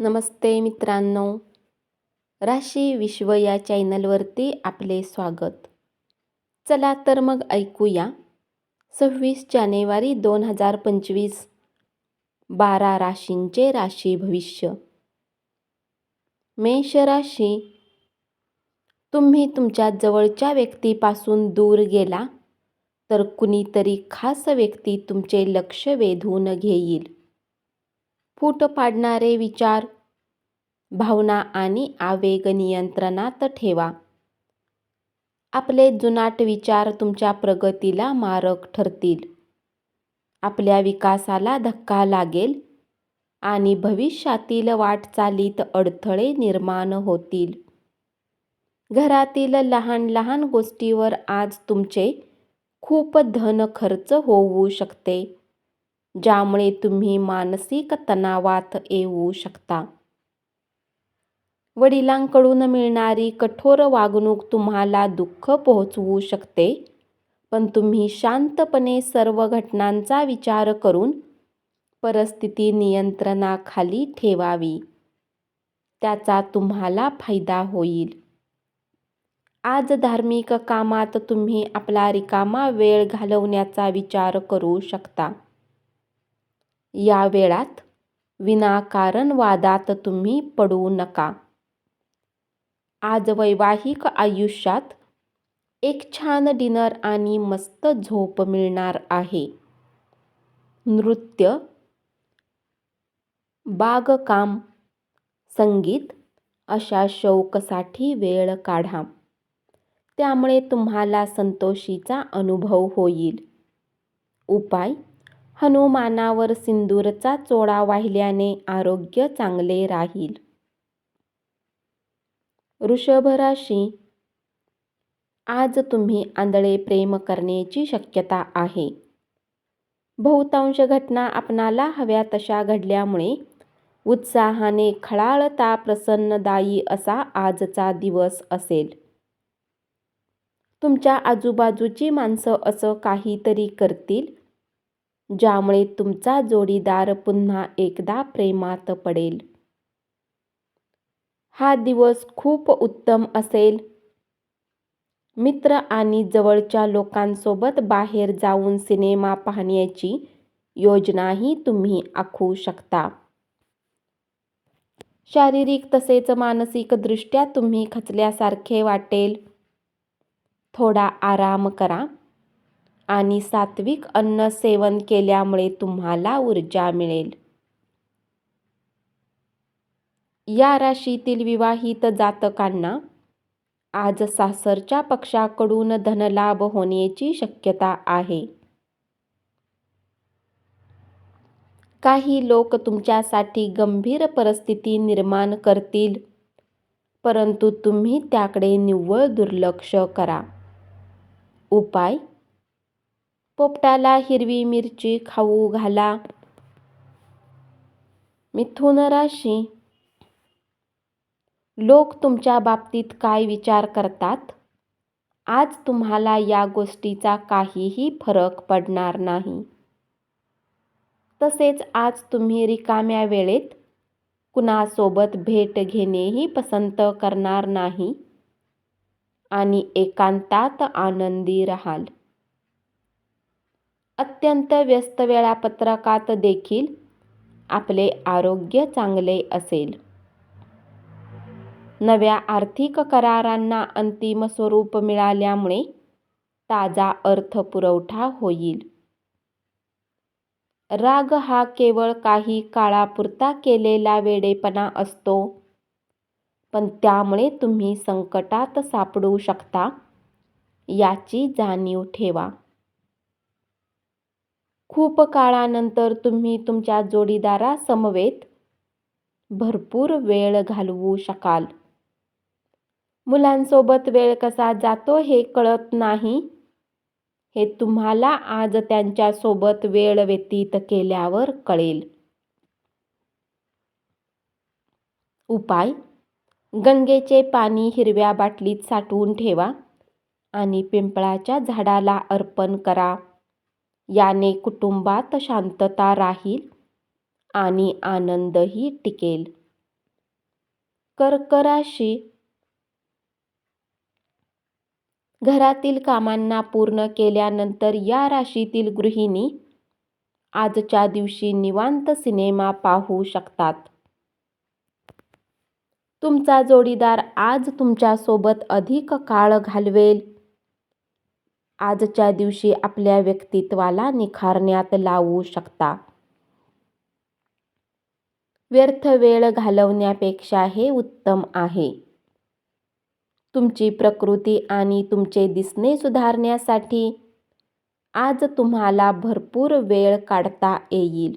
नमस्ते मित्रांनो, राशी विश्व या चॅनलवरती आपले स्वागत. चला तर मग ऐकूया 26 जानेवारी 2025 12 राशींचे राशी भविष्य. मेष राशी, तुम्ही तुमच्या जवळच्या व्यक्तीपासून दूर गेला तर कुणीतरी खास व्यक्ती तुमचे लक्ष वेधून घेईल. फूट पाडणारे विचार, भावना आणि आवेग नियंत्रणात ठेवा. आपले जुनाट विचार तुमच्या प्रगतीला मारक ठरतील. आपल्या विकासाला धक्का लागेल आणि भविष्यातील वाटचालीत अडथळे निर्माण होतील. घरातील लहान लहान गोष्टीवर आज तुमचे खूप धन खर्च होऊ शकते, ज्यामुळे तुम्ही मानसिक तणावात येऊ शकता. वडिलांकडून मिळणारी कठोर वागणूक तुम्हाला दुःख पोहोचवू शकते, पण तुम्ही शांतपणे सर्व घटनांचा विचार करून परिस्थिती नियंत्रणाखाली ठेवावी. त्याचा तुम्हाला फायदा होईल. आज धार्मिक कामात तुम्ही आपला रिकामा वेळ घालवण्याचा विचार करू शकता. या वेळात विनाकारण वादात तुम्ही पडू नका. आज वैवाहिक आयुष्यात एक छान डिनर आणि मस्त झोप मिळणार आहे. नृत्य, बागकाम, संगीत अशा शौकसाठी वेळ काढा. त्यामुळे तुम्हाला संतोषीचा अनुभव होईल. उपाय: हनुमानावर सिंदूरचा चोळा वाहिल्याने आरोग्य चांगले राहील. वृषभ राशी, आज तुम्ही आंधळे प्रेम करण्याची शक्यता आहे. बहुतांश घटना आपणाला हव्या तशा घडल्यामुळे उत्साहाने खळाळता प्रसन्नदायी असा आजचा दिवस असेल. तुमच्या आजूबाजूची माणसं असं काहीतरी करतील ज्यामुळे तुमचा जोडीदार पुन्हा एकदा प्रेमात पडेल. हा दिवस खूप उत्तम असेल. मित्र आणि जवळच्या लोकांसोबत बाहेर जाऊन सिनेमा पाहण्याची योजनाही तुम्ही आखू शकता. शारीरिक तसेच मानसिकदृष्ट्या तुम्ही खचल्यासारखे वाटेल. थोडा आराम करा आणि सात्विक अन्न सेवन केल्यामुळे तुम्हाला ऊर्जा मिळेल. या राशीतील विवाहित जातकांना आज सासरच्या पक्षाकडून धनलाभ होण्याची शक्यता आहे. काही लोक तुमच्यासाठी गंभीर परिस्थिती निर्माण करतील, परंतु तुम्ही त्याकडे निव्वळ दुर्लक्ष करा. उपाय: पोपटाला हिरवी मिरची खाऊ घाला. मिथुन राशी, लोक तुमच्या बाबतीत काय विचार करतात, आज तुम्हाला या गोष्टीचा काहीही फरक पडणार नाही. तसेच आज तुम्ही रिकाम्या वेळेत कुणासोबत भेट घेणेही पसंत करणार नाही आणि एकांतात आनंदी राहाल. अत्यंत व्यस्त वेळापत्रकात देखील आपले आरोग्य चांगले असेल. नव्या आर्थिक करारांना अंतिम स्वरूप मिळाल्यामुळे ताजा अर्थपुरवठा होईल. राग हा केवळ काही काळापुरता केलेला वेडेपणा असतो, पण त्यामुळे तुम्ही संकटात सापडू शकता, याची जाणीव ठेवा. खूप काळानंतर तुम्ही तुमच्या जोडीदारासमवेत भरपूर वेळ घालवू शकाल. मुलांसोबत वेळ कसा जातो हे कळत नाही, हे तुम्हाला आज त्यांच्यासोबत वेळ व्यतीत केल्यावर कळेल. उपाय: गंगेचे पाणी हिरव्या बाटलीत साठवून ठेवा आणि पिंपळाच्या झाडाला अर्पण करा. याने कुटुंबात शांतता राहील आणि आनंदही टिकेल. कर्क राशी घरातील कामांना पूर्ण केल्यानंतर या राशीतील गृहिणी आजच्या दिवशी निवांत सिनेमा पाहू शकतात. तुमचा जोडीदार आज तुमच्यासोबत अधिक काळ घालवेल. आजच्या दिवशी आपल्या व्यक्तित्वाला निखारण्यात लावू शकता. व्यर्थ वेळ घालवण्यापेक्षा हे उत्तम आहे. तुमची प्रकृती आणि तुमचे दिसणे सुधारण्यासाठी आज तुम्हाला भरपूर वेळ काढता येईल.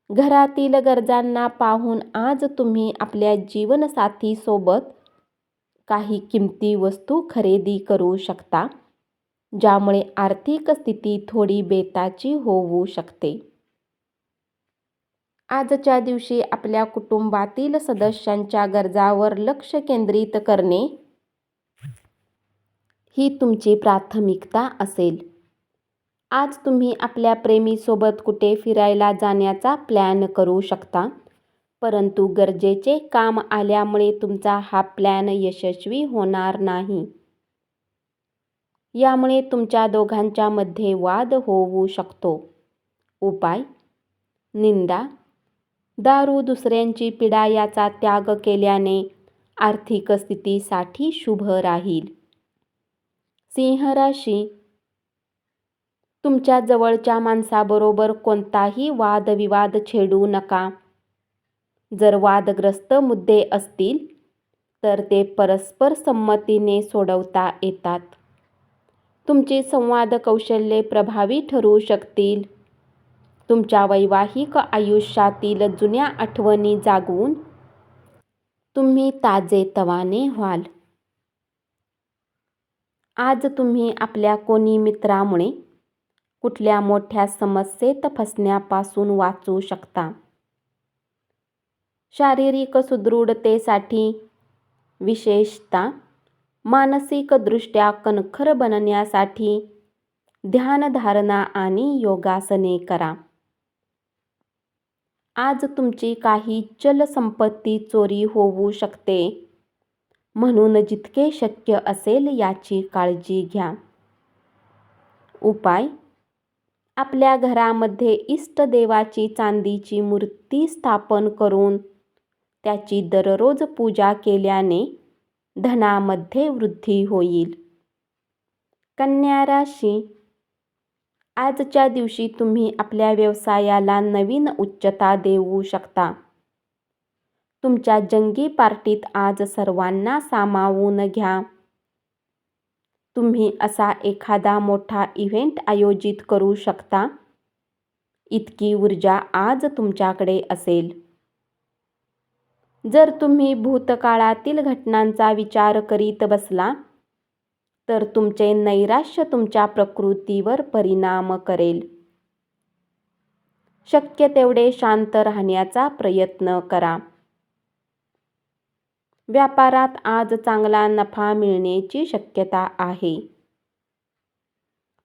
घरातील गरजांना पाहून आज तुम्ही आपल्या जीवनसाथीसोबत काही किमती वस्तू खरेदी करू शकता, ज्यामुळे आर्थिक स्थिती थोडी बेताची होऊ शकते. आजच्या दिवशी आपल्या कुटुंबातील सदस्यांच्या गरजांवर लक्ष केंद्रित करणे ही तुमची प्राथमिकता असेल. आज तुम्ही आपल्या प्रेमीसोबत कुठे फिरायला जाण्याचा प्लॅन करू शकता, परंतु गरजेचे काम आल्यामुळे तुमचा हा प्लॅन यशस्वी होणार नाही. यामुळे तुमच्या दोघांच्या मध्ये वाद होऊ शकतो. उपाय: निंदा, दारू, दुसऱ्यांची पीडा याचा त्याग केल्याने आर्थिक स्थितीसाठी शुभ राहील. सिंह राशी तुमच्या जवळच्या माणसाबरोबर कोणताही वादविवाद छेडू नका. जर वादग्रस्त मुद्दे असतील तर ते परस्पर संमतीने सोडवता येतात. तुमची संवाद कौशल्ये प्रभावी ठरू शकतील. तुमच्या वैवाहिक आयुष्यातील जुन्या आठवणी जागवून तुम्ही ताजेतवाने व्हाल. आज तुम्ही आपल्या कोणी मित्रामुळे कुठल्या मोठ्या समस्येत फसण्यापासून वाचू शकता. शारीरिक सुदृढतेसाठी, विशेषतः मानसिकदृष्ट्या कणखर बनण्यासाठी ध्यानधारणा आणि योगासने करा. आज तुमची काही चल संपत्ती चोरी होऊ शकते, म्हणून जितके शक्य असेल याची काळजी घ्या. उपाय: आपल्या घरामध्ये इष्टदेवाची चांदीची मूर्ती स्थापन करून त्याची दररोज पूजा केल्याने धनामध्ये वृद्धी होईल. कन्या राशी आजच्या दिवशी तुम्ही आपल्या व्यवसायाला नवीन उच्चता देऊ शकता. तुमच्या जंगी पार्टीत आज सर्वांना सामावून घ्या. तुम्ही असा एखादा मोठा इव्हेंट आयोजित करू शकता, इतकी ऊर्जा आज तुमच्याकडे असेल. जर तुम्ही भूतकाळातील घटनांचा विचार करीत बसला तर तुमचे नैराश्य तुमच्या प्रकृतीवर परिणाम करेल. शक्य तेवढे शांत राहण्याचा प्रयत्न करा. व्यापारात आज चांगला नफा मिळण्याची शक्यता आहे.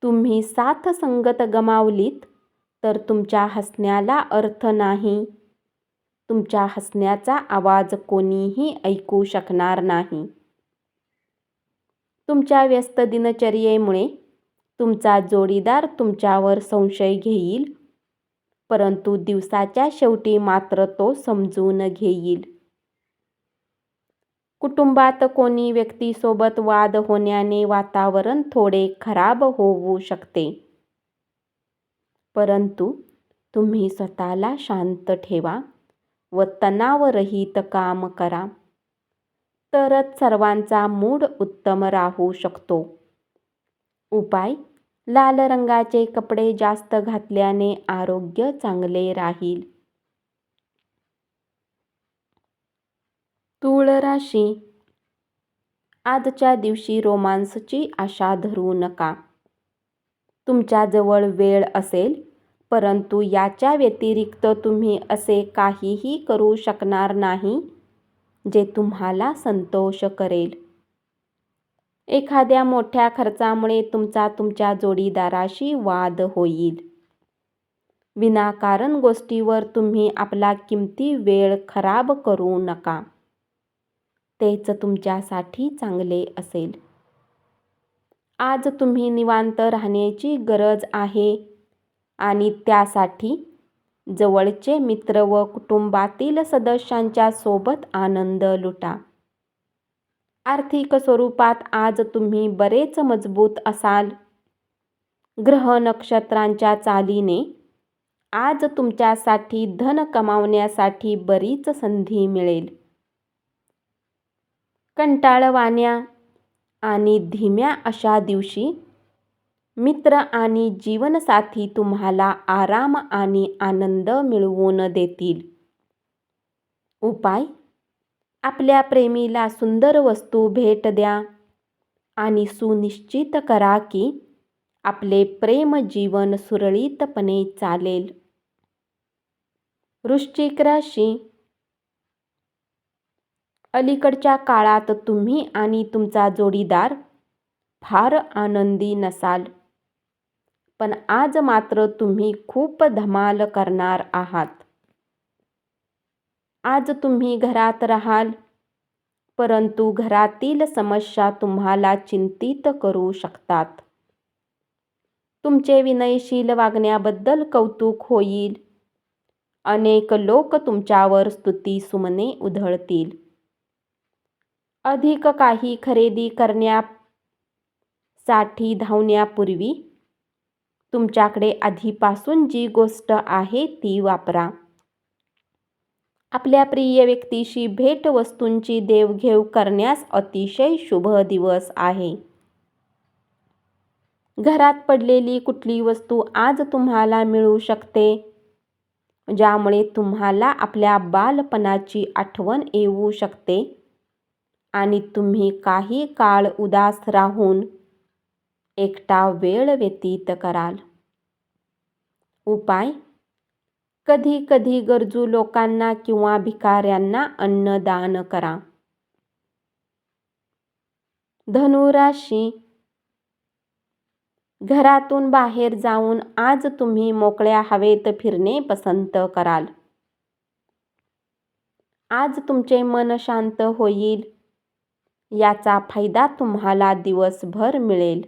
तुम्ही साथ संगत गमावलीत तर तुमच्या हसण्याला अर्थ नाही. तुमच्या हसण्याचा आवाज कोणीही ऐकू शकणार नाही. तुमच्या व्यस्त दिनचर्येमुळे तुमचा जोडीदार तुमच्यावर संशय घेईल, परंतु दिवसाच्या शेवटी मात्र तो समजून घेईल. कुटुंबात कोणी व्यक्तीसोबत वाद होण्याने वातावरण थोडे खराब होऊ शकते, परंतु तुम्ही स्वतःला शांत ठेवा व तणावरहित काम करा, तरच सर्वांचा मूड उत्तम राहू शकतो. उपाय: लाल रंगाचे कपडे जास्त घातल्याने आरोग्य चांगले राहील. तूळ राशी आजच्या दिवशी रोमांसची आशा धरू नका. तुमच्याजवळ वेळ असेल, परंतु याच्या व्यतिरिक्त तुम्ही असे काहीही करू शकणार नाही जे तुम्हाला संतोष करेल. एखाद्या मोठ्या खर्चामुळे तुमचा तुमच्या जोडीदाराशी वाद होईल. विनाकारण गोष्टीवर तुम्ही आपला किमती वेळ खराब करू नका. तेच तुमच्यासाठी चांगले असेल. आज तुम्ही निवांत राहण्याची गरज आहे आणि त्यासाठी जवळचे मित्र व कुटुंबातील सदस्यांच्या सोबत आनंद लुटा. आर्थिक स्वरूपात आज तुम्ही बरेच मजबूत असाल. ग्रह नक्षत्रांच्या चालीने आज तुमच्यासाठी धन कमावण्यासाठी बरीच संधी मिळेल. कंटाळवाण्या आणि धीम्या अशा दिवशी मित्र आणि जीवनसाथी तुम्हाला आराम आणि आनंद मिळवून देतील. उपाय: आपल्या प्रेमीला सुंदर वस्तू भेट द्या आणि सुनिश्चित करा की आपले प्रेम जीवन सुरळीतपणे चालेल. वृश्चिक राशी. अलीकडच्या काळात तुम्ही आणि तुमचा जोडीदार फार आनंदी नसाल, पण आज मात्र तुम्ही खूप धमाल करणार आहात. आज तुम्ही घरात राहाल, परंतु घरातील समस्या तुम्हाला चिंतित करू शकतात. तुमचे विनयशील वागण्याबद्दल कौतुक होईल. अनेक लोक तुमच्यावर स्तुतिसुमने उधळतील. अधिक काही खरेदी करण्यासाठी धावण्यापूर्वी तुमच्याकडे आधीपासून जी गोष्ट आहे ती वापरा. आपल्या प्रिय व्यक्तीशी भेटवस्तूंची देवघेव करण्यास अतिशय शुभ दिवस आहे. घरात पडलेली कुठली वस्तू आज तुम्हाला मिळू शकते, ज्यामुळे तुम्हाला आपल्या बालपणाची आठवण येऊ शकते आणि तुम्ही काही काळ उदास राहून एकटा वेळ व्यतीत कराल. उपाय: कधी कधी गरजू लोकांना किंवा भिकाऱ्यांना अन्नदान करा. धनुराशी. घरातून बाहेर जाऊन आज तुम्ही मोकळ्या हवेत फिरणे पसंत कराल. आज तुमचे मन शांत होईल. याचा फायदा तुम्हाला दिवसभर मिळेल.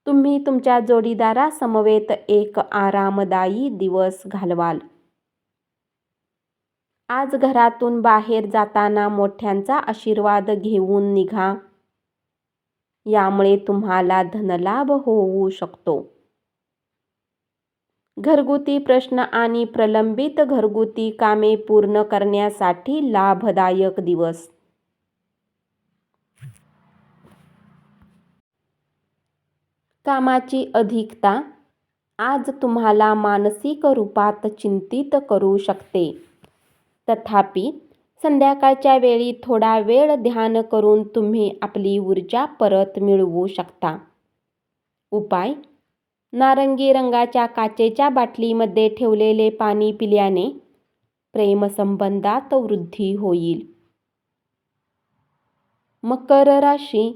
तुम्ही तुमच्या जोडीदारासमवेत एक आरामदायी दिवस घालवाल. आज घरातून बाहेर जाताना मोठ्यांचा आशीर्वाद घेऊन निघा. यामुळे तुम्हाला धनलाभ होऊ शकतो. घरगुती प्रश्न आणि प्रलंबित घरगुती कामे पूर्ण करण्यासाठी लाभदायक दिवस. कामाची अधिकता आज तुम्हाला मानसिक रूपात चिंतित करू शकते. तथापि, संध्याकाळच्या वेळी थोडा वेळ ध्यान करून तुम्ही आपली ऊर्जा परत मिळवू शकता. उपाय: नारंगी रंगाच्या काचेच्या बाटलीमध्ये ठेवलेले पाणी पिल्याने प्रेमसंबंधात वृद्धी होईल. मकर राशी.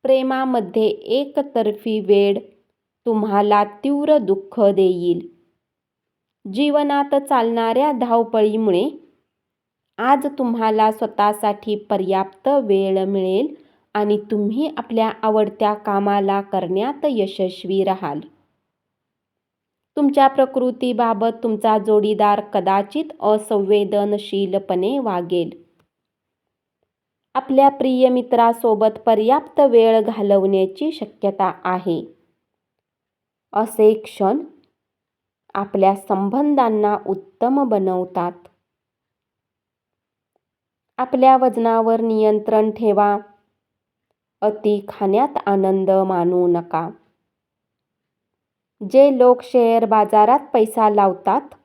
प्रेमामध्ये एकतर्फी वेळ तुम्हाला तीव्र दुःख देईल. जीवनात चालणाऱ्या धावपळीमुळे आज तुम्हाला स्वतःसाठी पर्याप्त वेळ मिळेल आणि तुम्ही आपल्या आवडत्या कामाला करण्यात यशस्वी राहाल. तुमच्या प्रकृतीबाबत तुमचा जोडीदार कदाचित असंवेदनशीलपणे वागेल. आपल्या प्रिय मित्रासोबत पर्याप्त वेळ घालवण्याची शक्यता आहे. असे क्षण आपल्या संबंधांना उत्तम बनवतात. आपल्या वजनावर नियंत्रण ठेवा. अति खाण्यात आनंद मानू नका. जे लोक शेअर बाजारात पैसा लावतात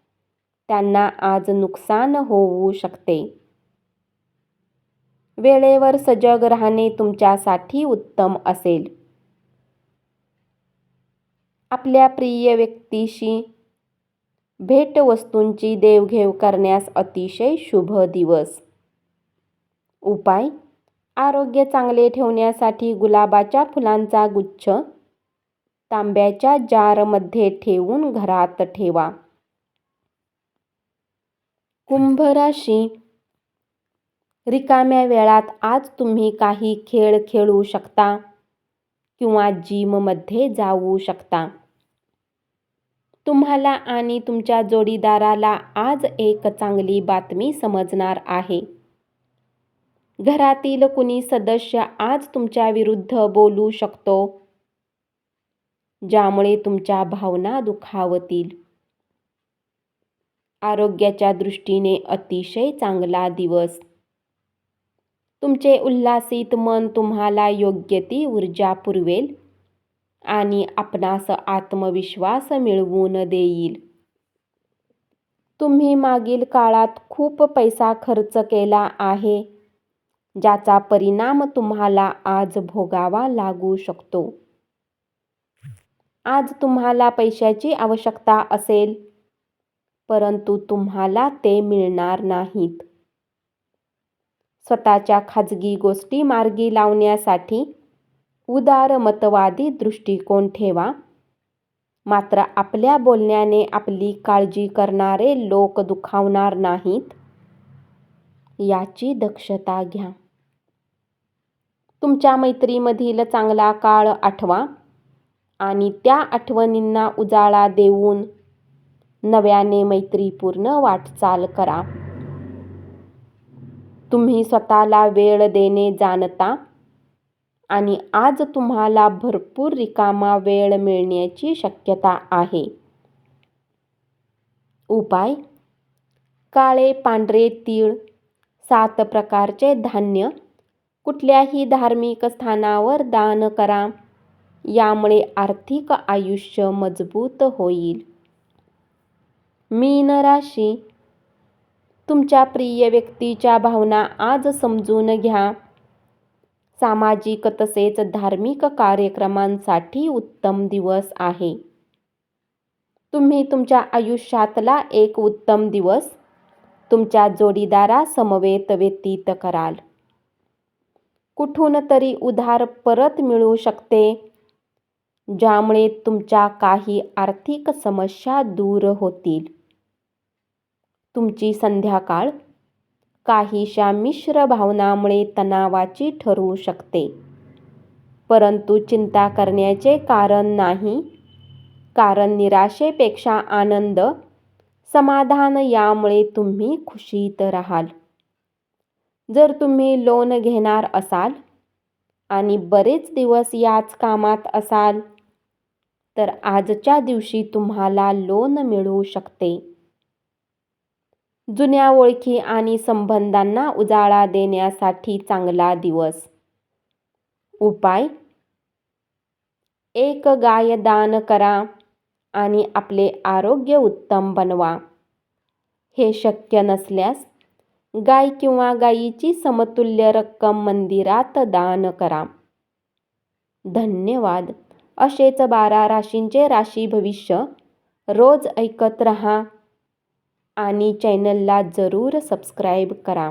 त्यांना आज नुकसान होऊ शकते. वेळेवर सजग राहणे तुमच्यासाठी उत्तम असेल. आपल्या प्रिय व्यक्तीशी भेटवस्तूंची देवघेव करण्यास अतिशय शुभ दिवस. उपाय: आरोग्य चांगले ठेवण्यासाठी गुलाबाच्या फुलांचा गुच्छ तांब्याच्या जारमध्ये ठेवून घरात ठेवा. कुंभ राशी, रिकाम्या वेळात आज तुम्ही काही खेळ खेळू शकता किंवा जिममध्ये जाऊ शकता. तुम्हाला आणि तुमच्या जोडीदाराला आज एक चांगली बातमी समजणार आहे. घरातील कुणी सदस्य आज तुमच्या विरुद्ध बोलू शकतो, ज्यामुळे तुमच्या भावना दुखावतील. आरोग्याच्या दृष्टीने अतिशय चांगला दिवस. तुमचे उल्हासित मन तुम्हाला योग्य ती ऊर्जा पुरवेल आणि आपणास आत्मविश्वास मिळवून देईल. तुम्ही मागील काळात खूप पैसा खर्च केला आहे, ज्याचा परिणाम तुम्हाला आज भोगावा लागू शकतो. आज तुम्हाला पैशाची आवश्यकता असेल, परंतु तुम्हाला ते मिळणार नाहीत. स्वतःच्या खाजगी गोष्टी मार्गी लावण्यासाठी उदारमतवादी दृष्टिकोन ठेवा. मात्र आपल्या बोलण्याने आपली काळजी करणारे लोक दुखावणार नाहीत, याची दक्षता घ्या. तुमच्या मैत्रीमधील चांगला काळ आठवा आणि त्या आठवणींना उजाळा देऊन नव्याने मैत्रीपूर्ण वाटचाल करा. तुम्ही स्वतःला वेळ देणे जाणता आणि आज तुम्हाला भरपूर रिकामा वेळ मिळण्याची शक्यता आहे. उपाय: काळे पांढरे तीळ, 7 प्रकारचे धान्य कुठल्याही धार्मिक स्थानावर दान करा. यामुळे आर्थिक आयुष्य मजबूत होईल. मीन राशी, तुमच्या प्रिय व्यक्तीच्या भावना आज समजून घ्या. सामाजिक तसेच धार्मिक कार्यक्रमांसाठी उत्तम दिवस आहे. तुम्ही तुमच्या आयुष्यातला एक उत्तम दिवस तुमच्या जोडीदारासमवेत व्यतीत कराल. कुठून तरी उधार परत मिळू शकते, ज्यामुळे तुमच्या काही आर्थिक समस्या दूर होतील. तुमची संध्याकाळ काहीशा मिश्र भावनांमुळे तणावाची ठरू शकते, परंतु चिंता करण्याचे कारण नाही, कारण निराशेपेक्षा आनंद, समाधान यामुळे तुम्ही खुशीत राहाल. जर तुम्ही लोन घेणार असाल आणि बरेच दिवस याच कामात असाल, तर आजच्या दिवशी तुम्हाला लोन मिळू शकते. जुन्या ओळखी आणि संबंधांना उजाळा देण्यासाठी चांगला दिवस. उपाय: एक गाय दान करा आणि आपले आरोग्य उत्तम बनवा. हे शक्य नसल्यास गाय किंवा गायीची समतुल्य रक्कम मंदिरात दान करा. धन्यवाद. असेच 12 राशींचे राशी भविष्य रोज ऐकत रहा आणि चॅनलला जरूर सबस्क्राईब करा.